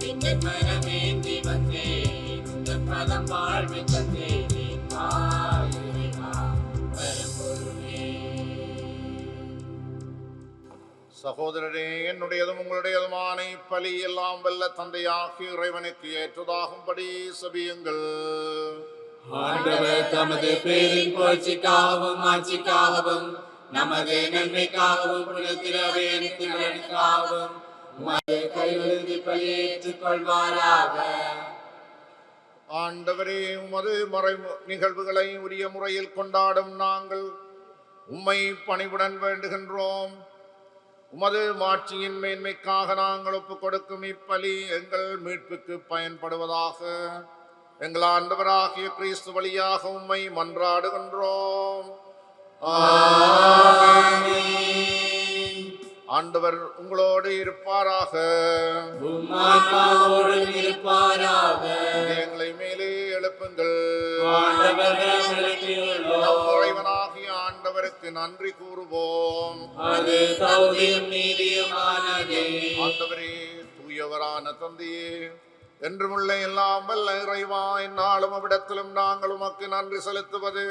இந்த மனமேந்தி வந்தேன், உந்தன் பதம் வாழ்வு தந்தேனே, தாய் இறைவா பரம்பொருளே. சகோதரரே, என்னுடையதும் உங்களுடையதுமான பலி எல்லாம் வல்ல தந்தையாகிய இறைவனுக்கு ஏற்றதாகும்படி சபியுங்கள். ஆண்டவர் தமது பேரின் புகழ்ச்சிக்காகவும் ஆட்சிக்காகவும் நமது நன்மைக்காகவும் புனிதத்திரவேனுக்காகவும் உமது கைவழுதி பலியேற்றுக் கொள்வாராக. ஆண்டவரே, உமது மறை நிகழ்வுகளை உரிய முறையில் கொண்டாடும் நாங்கள் உம்மை பணிவுடன் வேண்டுகின்றோம். உமது மாட்சியின் மேன்மைக்காக நாங்கள் ஒப்புக் கொடுக்கும் இப்பலி எங்கள் மீட்புக்கு பயன்படுவதாக. எங்கள் ஆண்டவராகிய கிறிஸ்து வழியாக உம்மை மன்றாடுகின்றோம். ஆமென். ஆண்டவர் உங்களோடு இருப்பாராக. உம்மான்மாவோடும் இருப்பாராக. எங்களை மேலே எழுப்புங்கள். ஆண்டவர் நாம் எழுப்பியுள்ளோம். நம் இறைவனாகிய ஆண்டவருக்கு நன்றி கூறுவோம். அது தகுதியும் நீதியுமானதே. ஆண்டவரே, தூயவரான தந்தையே, என்றுமுள்ள எல்லாம் வல்ல இறைவா, எந்நாளும் அவ்விடத்திலும் நாங்கள் உமக்கு நன்றி செலுத்துவது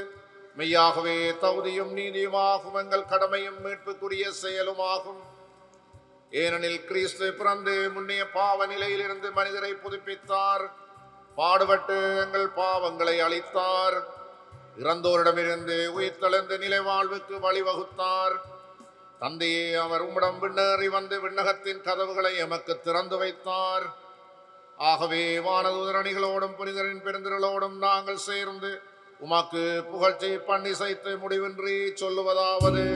மெய்யாகவே தகுதியும் நீதியுமாகும், எங்கள் கடமையும் மீட்புக்குரிய செயலுமாகும். ஏனெனில் கிறிஸ்து பிறந்து முன்னைய பாவ நிலையிலிருந்து மனிதரை புதுப்பித்தார், பாடுபட்டு எங்கள் பாவங்களை அளித்தார், இறந்தோரிடமிருந்து உயிர்த்தெழுந்து நிலை வாழ்வுக்கு வழிவகுத்தார். தந்தையே, அவர் உம்மிடம் விண்ணேறி வந்து விண்ணகத்தின் கதவுகளை எமக்கு திறந்து வைத்தார். ஆகவே வானதூதரணிகளோடும் புனிதரின் பெருந்திரளோடும் நாங்கள் சேர்ந்து உமக்கு புகழ்ச்சி பண்ணி சைத்து முடிவின்றி சொல்லுவதாவது: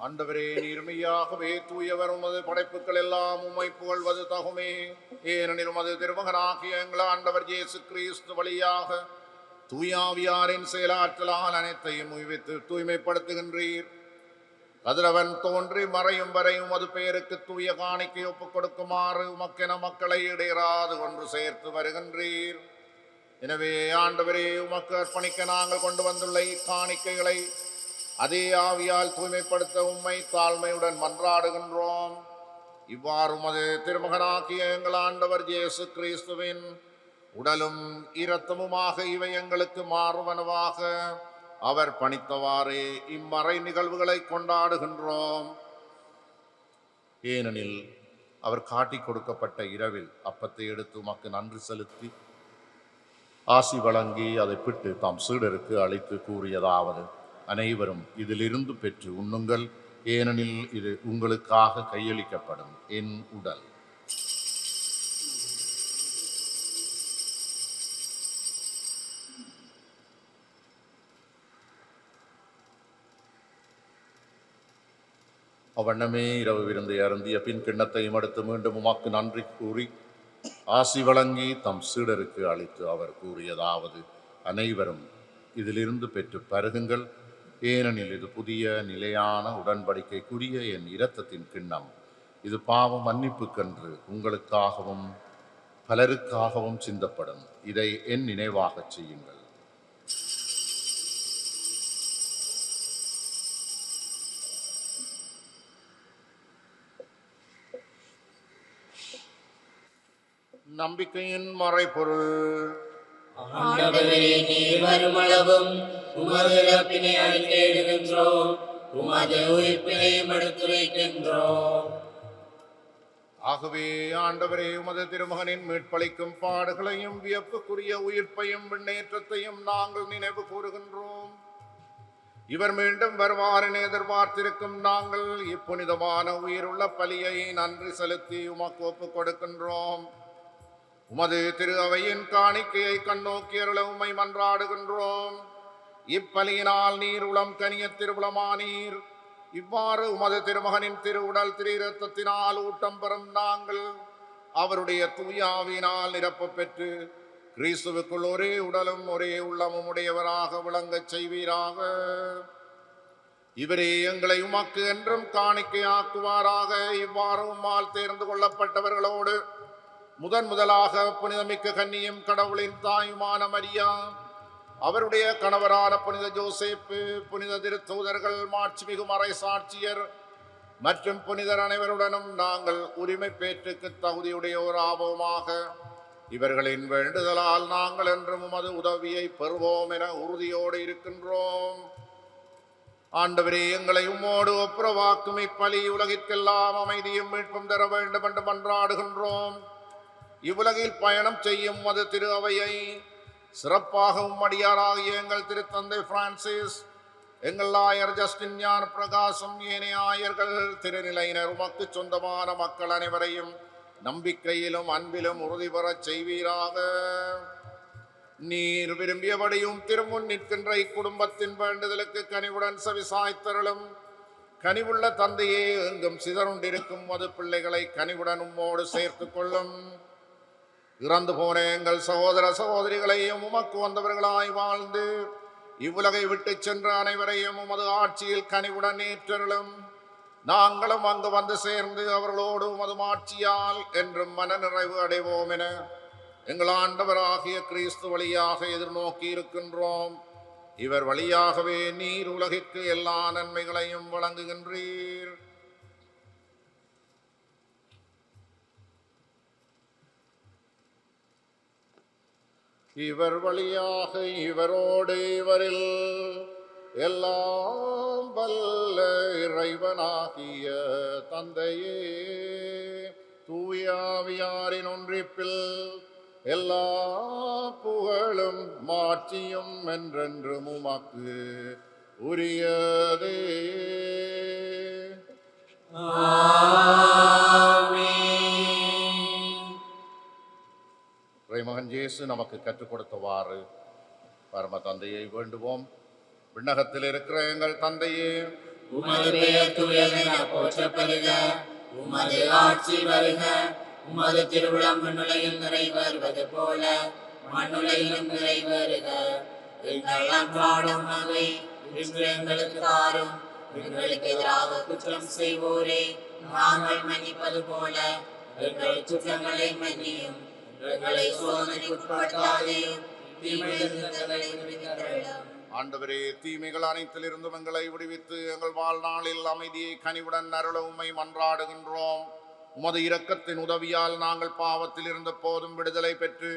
ஆண்டவரே, நீர்மையாகவே தூயவர், உமது படைப்புகள் எல்லாம் உம்மை புகழ்வது தகுமே. ஏனெனில் உமது திருமகனாகிய எங்கள் ஆண்டவர் இயேசு கிறிஸ்து வழியாக தூயாவியாரின் செயலாற்றலால் அனைத்தையும் உய்வித்து தூய்மைப்படுத்துகின்றீர். கதிரவன் தோன்றி மறையும் வரை உமது பெயருக்கு தூய காணிக்கை ஒப்புக் கொடுக்குமாறு உமக்கென மக்களை இடையராது ஒன்று சேர்த்து வருகின்றீர். எனவே ஆண்டவரே, உமக்கு அர்ப்பணிக்க நாங்கள் கொண்டு வந்துள்ள இக்காணிக்கைகளை அதே ஆவியால் தூய்மைப்படுத்த உம்மை தாழ்மையுடன் மன்றாடுகின்றோம். இவ்வாறு உமது திருமகனாகிய எங்கள் ஆண்டவர் இயேசு கிறிஸ்துவின் உடலும் இரத்தமுமாக இவை எங்களுக்கு மாறுவனவாக அவர் பணித்தவாறே இம்மறை நிகழ்வுகளை கொண்டாடுகின்றோம். ஏனெனில் அவர் காட்டிக் கொடுக்கப்பட்ட இரவில் அப்பத்தை எடுத்து உமக்கு நன்றி செலுத்தி ஆசி வழங்கி அதை பிட்டு தாம் சீடருக்கு அளித்து கூறியதாவது: அனைவரும் இதிலிருந்து பெற்று உண்ணுங்கள், ஏனெனில் இது உங்களுக்காக கையளிக்கப்படும் என் உடல். அவ்வண்ணமே இரவு விருந்தை அருந்திய பின் கிண்ணத்தையும் அடுத்து மீண்டும் உமக்கு நன்றி கூறி ஆசி வழங்கி தம் சீடருக்கு அளித்து அவர் கூறியதாவது: அனைவரும் இதிலிருந்து பெற்று பருகுங்கள், ஏனெனில் இது புதிய நிலையான உடன்படிக்கைக்குரிய என் இரத்தத்தின் கிண்ணம். இது பாவ மன்னிப்புக்கென்று உங்களுக்காகவும் பலருக்காகவும் சிந்தப்படும். இதை என் நினைவாகச் செய்யுங்கள். நம்பிக்கையின் மறைபொருள். ஆண்டவரே, நீர் வருமளவும் உமது இறப்பினை அறிக்கையிடுகின்றோம், உமது உயிர்ப்பினையும் எடுத்துரைக்கின்றோம். ஆகவே ஆண்டவரே, உமது திருமகனின் மீட்பளிக்கும் பாடுகளையும் வியப்புக்குரிய உயிர்ப்பையும் விண்ணேற்றத்தையும் நாங்கள் நினைவு கூறுகின்றோம். இவர் மீண்டும் வருவார் என எதிர்பார்த்திருக்கும் நாங்கள் இப்புனிதமான உயிருள்ள பலியை நன்றி செலுத்தி உமக்கு ஒப்புக் கொடுக்கின்றோம். உமது திரு அவையின் காணிக்கையை கண்ணோக்கி அருள உம்மை மன்றாடுகின்றோம். இப்பலியினால் நீர் உளம் கனிய திருவுளமானீர். இவ்வாறு உமது திருமகனின் திரு உடல் திரு இரத்தத்தினால் ஊட்டம் பெறும் நாங்கள் அவருடைய தூய ஆவியினால் நிரப்ப பெற்று கிறிஸ்துவுக்குள் ஒரே உடலும் ஒரே உள்ளமும் உடையவராக விளங்கச் செய்வீராக. இவரே எங்களை உமக்கு என்றும் காணிக்கையாக்குவாராக. இவ்வாறு உம்மால் தேர்ந்து கொள்ளப்பட்டவர்களோடு முதலாக புனிதமிக்க கன்னியும் கடவுளின் தாயுமான மரியா, அவருடைய கணவரான புனித ஜோசேப்பு, புனித திருத்தூதர்கள், மாட்சிமிகு மறை சாட்சியர், மற்றும் புனிதர் அனைவருடனும் நாங்கள் உரிமை பேற்றுக்கு தகுதியுடையோராவோமாக. இவர்களின் வேண்டுதலால் நாங்கள் என்றும் உமது உதவியை பெறுவோம் என உறுதியோடு இருக்கின்றோம். ஆண்டவரே, எங்களை உம்மோடு ஒப்புரவாக்கும் இப்பலி உலகிற்கெல்லாம் அமைதியும் மீட்பும் தர வேண்டும் என்று மன்றாடுகின்றோம். இவ்வுலகில் பயணம் செய்யும் மது திரு அவையை சிறப்பாக உம்மடியாராகிய எங்கள் திருத்தந்தை பிரான்சிஸ், எங்கள் ஆயர் ஜஸ்டின் ஞான பிரகாசம், ஏனைய ஆயர்கள், திருநிலையினர், உமக்கு சொந்தமான மக்கள் அனைவரையும் நம்பிக்கையிலும் அன்பிலும் உறுதி பெறச் செய்வீராக. நீர் விரும்பியபடியும் திருமுன் நிற்கின்ற இக்குடும்பத்தின் வேண்டுதலுக்கு கனிவுடன் செவிசாய்த்தருளும். கனிவுள்ள தந்தையே, எங்கும் சிதறுண்டிருக்கும் மது பிள்ளைகளை கனிவுடன் உம்மோடு சேர்த்து கொள்ளும். இறந்து போன எங்கள் சகோதர சகோதரிகளையும் உமக்கு வந்தவர்களாய் வாழ்ந்து இவ்வுலகை விட்டு சென்ற அனைவரையும் உமது ஆட்சியில் கனிவுடன் ஏற்றருளும். நாங்களும் அங்கு வந்து சேர்ந்து அவர்களோடு உமது ஆட்சியால் என்றும் மனநிறைவு அடைவோம் என எங்கள் ஆண்டவராகிய கிறிஸ்து வழியாக எதிர்நோக்கி இருக்கின்றோம். இவர் வழியாகவே நீர் உலகிற்கு எல்லா நன்மைகளையும் வழங்குகின்றீர். இவர் வழியாக இவரோடு இவரில் எல்லாம் வல்ல இறைவனாகிய தந்தையே, தூயாவியாரின் ஒன்றிப்பில் எல்லா புகழும் மாட்சியும் என்றென்றும் உமக்கு உரியதே. இறைமகன் இயேசு நமக்கு கற்றுக் கொடுத்தவாறு பரம தந்தையை வேண்டுவோம். விண்ணகத்தில் இருக்கிற எங்கள் தந்தையே, உமது பெயர் தூயதென போற்றப்படுக. உமது ஆட்சி வருக. உமது திருவிழம் விண்ணுலகில் நிறைவேறுவது போல மண்ணுலகிலும் நிறைவேறுக. எங்கள் அன்றாட உணவை இன்று எங்களுக்கு தாரும். எங்களுக்கு எதிராக குற்றம் செய்வோரே நாங்கள் மன்னிப்பது போல எங்கள் குற்றங்களை மன்னியும். எங்களை சோதனைக்கு உட்படுத்தாதேயும், தீமையிலிருந்து எங்களை விடுவித்தருளும். ஆண்டவரே, தீமைகள் அனைத்திலிருந்தும் எங்களை விடுவித்து எங்கள் வாழ்நாளில் அமைதியை கனிவுடன் அருள உம்மை மன்றாடுகின்றோம். உமது இரக்கத்தின் உதவியால் நாங்கள் பாவத்தில் இருந்த போதும் விடுதலை பெற்று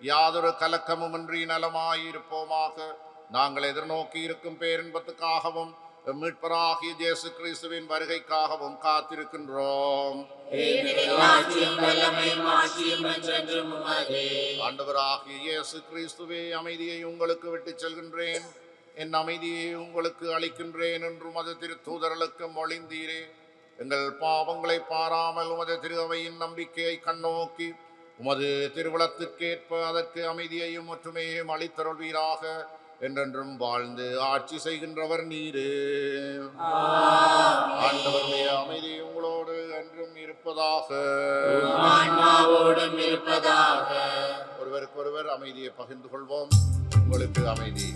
யாதொரு கலக்கமுமின்றி நலமாயிருப்போமாக. நாங்கள் எதிர்நோக்கி இருக்கும் பேரின்பத்துக்காகவும் மீட்பராகிய இயேசு கிறிஸ்துவின் வருகைக்காகவும் காத்திருக்கின்றோம். ஆண்டவராகிய இயேசு கிறிஸ்துவே, அமைதியை உங்களுக்கு விட்டுச் செல்கின்றேன், என் அமைதியை உங்களுக்கு அளிக்கின்றேன் என்று உமது திருத்தூதர்களுக்கு மொழிந்தீரே. எங்கள் பாவங்களை பாராமல் உமது திரு அவையின் நம்பிக்கையை கண்ணோக்கி உமது திருவுளத்திற்கேற்ப அதற்கு அமைதியையும் ஒற்றுமையையும் அளித்தருள்வீராக. என்றென்றும் வாழ்ந்து ஆட்சி செய்கின்றவர் நீரே. ஆண்டவருடைய அமைதி உங்களோடு என்றும் இருப்பதாக. ஒருவருக்கொருவர் அமைதியை பகிர்ந்து கொள்வோம். உங்களுக்கு அமைதி.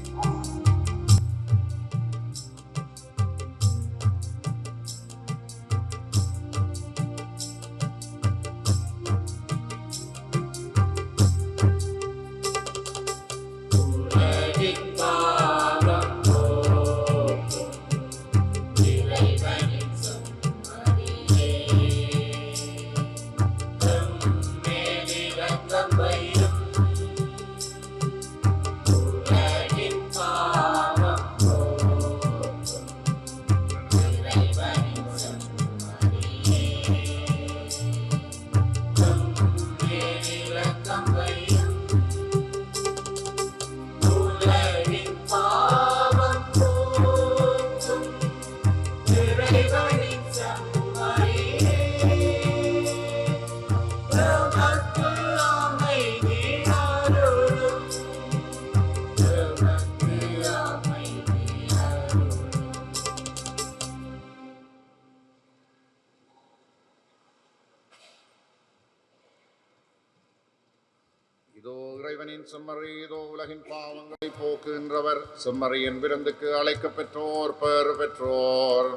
செம்மறி, இதோ உலகின் பாவங்களை போக்குகின்றவர். செம்மறியின் விருந்துக்கு அழைக்க பெற்றோர் பேறு பெற்றோர்.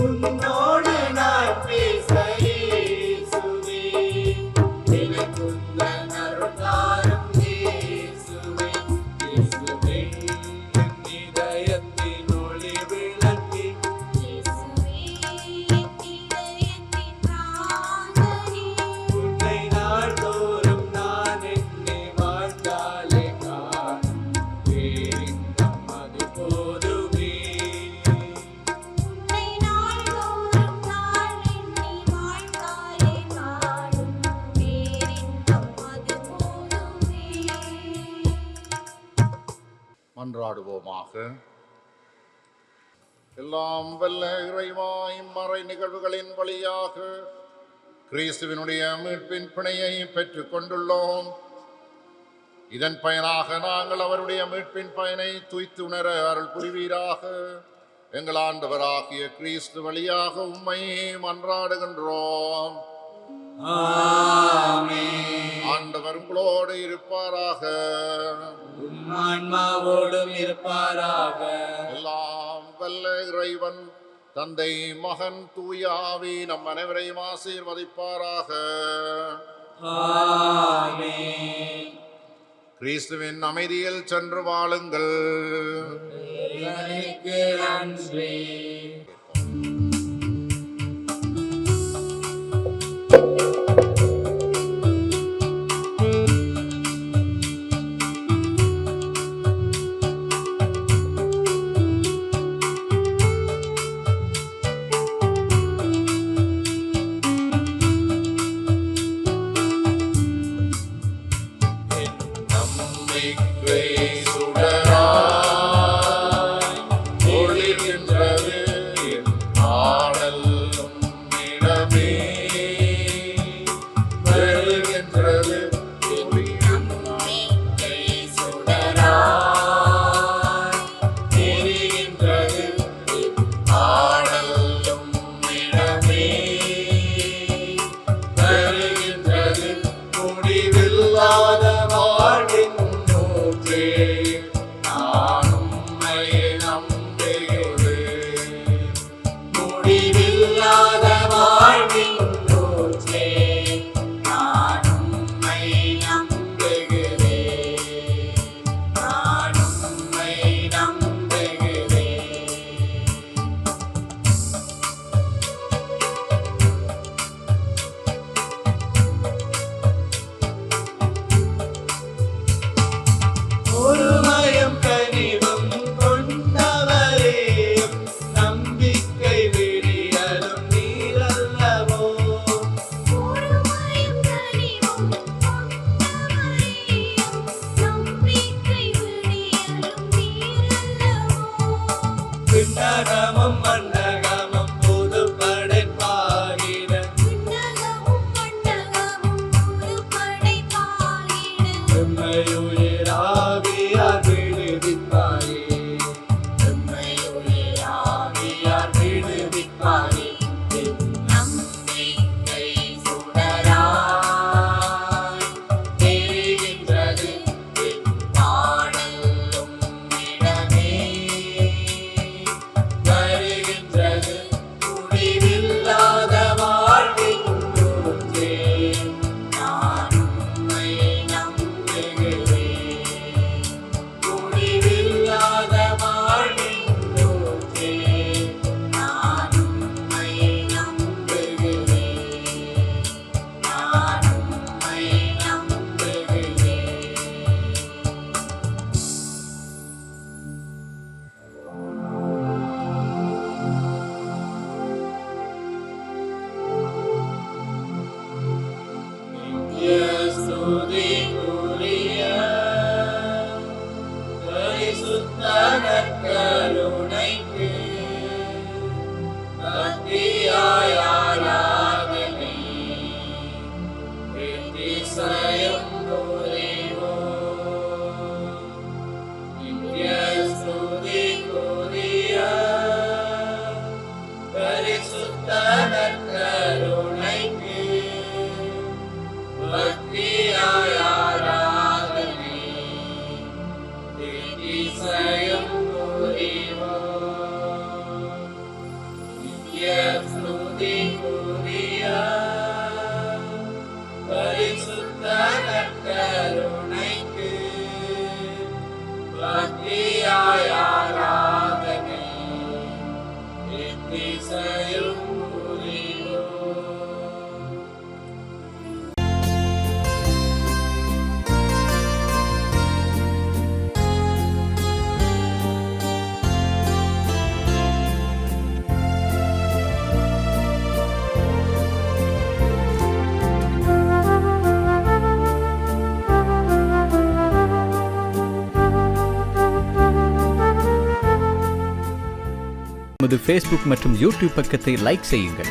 உன்னோடு நான் பேச இயேசுவே, எனக்குந்தன் அருள் தாரும் இயேசுவே. இயேசுவே, என் இதயத்தின் ஒளி விளக்கி, இயேசுவே என் இதயத்தின் ராஜனே, உன்னை நாள்தோறும் நான் எண்ணி வாழ்ந்தாலே காணும் பேரின்பம் அது போதுமே. உன்னை நாள்தோறும் நான் எண்ணி வாழ்ந்தாலே காணும் பேரின்பம் அது போதுமே. மன்றாடுவோமாக. எல்லாம் வல்ல இறைவாய் மறை நிகழ்வுகளின் வழியாக கிறிஸ்துவினுடைய மீட்பின் பிணையை பெற்றுக் கொண்டுள்ளோம். இதன் பயனாக நாங்கள் அவருடைய மீட்பின் பயனை துய்த்து உணர அருள் புரிவீராக. எங்கள் ஆண்டவராகிய கிறிஸ்து வழியாக உம்மை மன்றாடுகின்றோம். ஆண்டவர் உங்களோடு இருப்பாராக. உம் ஆன்மாவோடும் இருப்பாராக. எல்லாம் வல்ல இறைவன் தந்தை மகன் தூய ஆவி நம் அனைவரையும் ஆசீர்வதிப்பாராக. ஆமென். கிறிஸ்துவின் அமைதியில் சென்று வாழுங்கள். இறைவனுக்கு நன்றி. நம்பிக்கை சுடராய் ஒளிர்கின்றது என் ஆடல் உம்மிடமே வருகின்றது. நம்பிக்கை சுடராய் எரிகின்றது ஆடல் உம்மிடமே வருகின்றது. முடிவில்லாத வாழ்வின் ஊற்றே, நான் உம்மையே நம்புகிறேன். முடிவில்லாத வாழ்வின் ஊற்றே, நான் உம்மை நம்புகிறேன். நான் உம்மை நம்புகிறேன். ஒருமயம் கனிவும் கொண்டவரே, நம்பிக்கை விடியலும் நீரல்லவோ. ஒருமையும் கனிவும் கொண்டவரே, நம்பிக்கை விடியலும் நீரல்லவோ. விண்ணகமும் மண்ணகமும் புதுப்படைப்பாகிட, விண்ணகமும் மண்ணகமும் புதுப்படைப்பாகிட, எம்மை உயிராவியார் விடுவிப்பாரே. எம்மை உயிராவியார் விடுவிப்பாரே. என் நம்பிக்கை சுடராய் தெரிகின்றது என் ஆடல் உம்மிடமே வருகின்றது. இசையும் புரிவோம். நமது ஃபேஸ்புக் மற்றும் யூடியூப் பக்கத்தை லைக் செய்யுங்கள்.